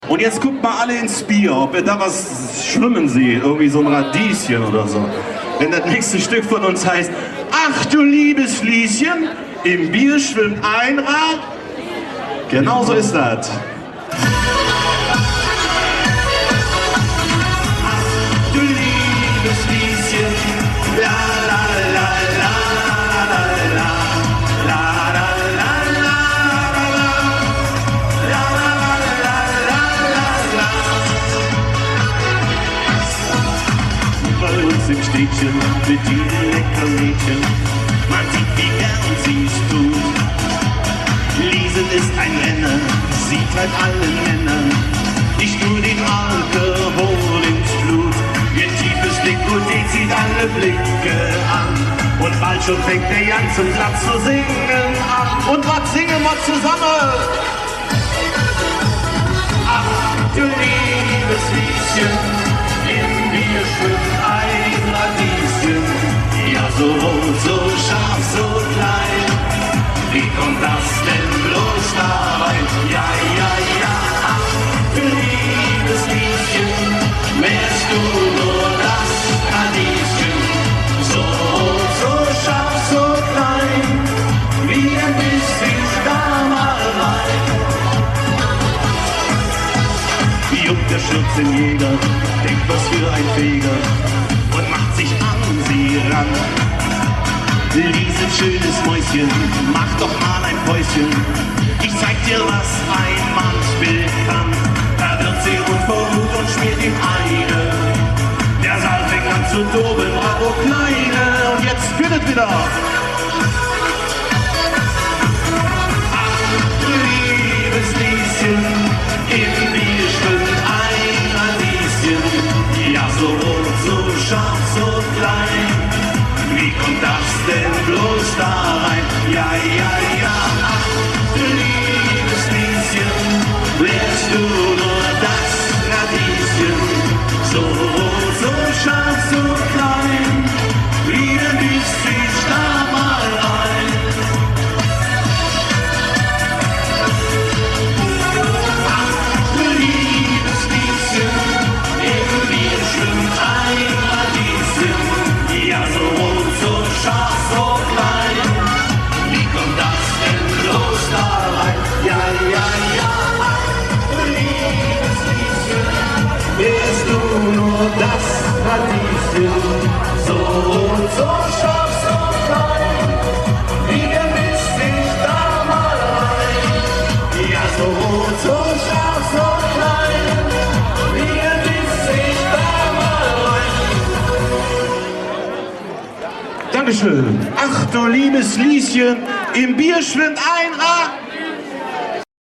Und jetzt guckt mal alle ins Bier, ob ihr da was schwimmen seht, irgendwie so ein Radieschen oder so. Wenn das nächste Stück von uns heißt, ach du liebes Lieschen, im Bier schwimmt ein Rad. Genau so ist das. Ach du liebes Lieschen, la la la la la la la la la bei uns im Städtchen mit diesen leckeren Mädchen, man sieht, wie gern sie es tut. Liesen ist ein Renner, sie treibt allen Männern nicht nur den Alkohol ins Blut. Ihr tiefes Dekolleté zieht alle Blicke an und bald schon fängt der ganze Platz zu singen an. Und was singen wir zusammen? Ach du liebes Lieschen, in mir schwimmt ein Radieschen, ja so rot, so scharf, so klein. Wie kommt das denn bloß da rein? Ja, ja, ja, ach du liebes Lieschen, wärst du nur das Radieschen, so rot, so scharf, so klein, wie ein bisschen da mal rein. Juckt der Schürzenjäger, denkt was für ein Feger und macht sich an sie ran. Lies, schönes Mäuschen, mach doch mal ein Päuschen, ich zeig dir, was ein Mannsbild kann. Da wird sie rund vor Wut und schmiert ihm eine. Der Saal fängt an zu toben, bravo Kleine, und jetzt spinnet wieder. Ach, du liebes Lieschen, in mir schwimmt ein Radieschen, ja so rot, so scharf, so klein. Wie kommt das denn bloß da rein? Ja, ja, ja, ach du liebes Lieschen, wärst du nur das Radieschen, so rot, so scharf, so klein, wie ein bisschen da mal rein. Das Radieschen, so rot, so scharf, so klein, wie ein bisschen da mal rein. Ja, so rot, so scharf, so klein, wie ein bisschen da mal rein. Dankeschön. Ach du liebes Lieschen, im Bier schwimmt ein Rad.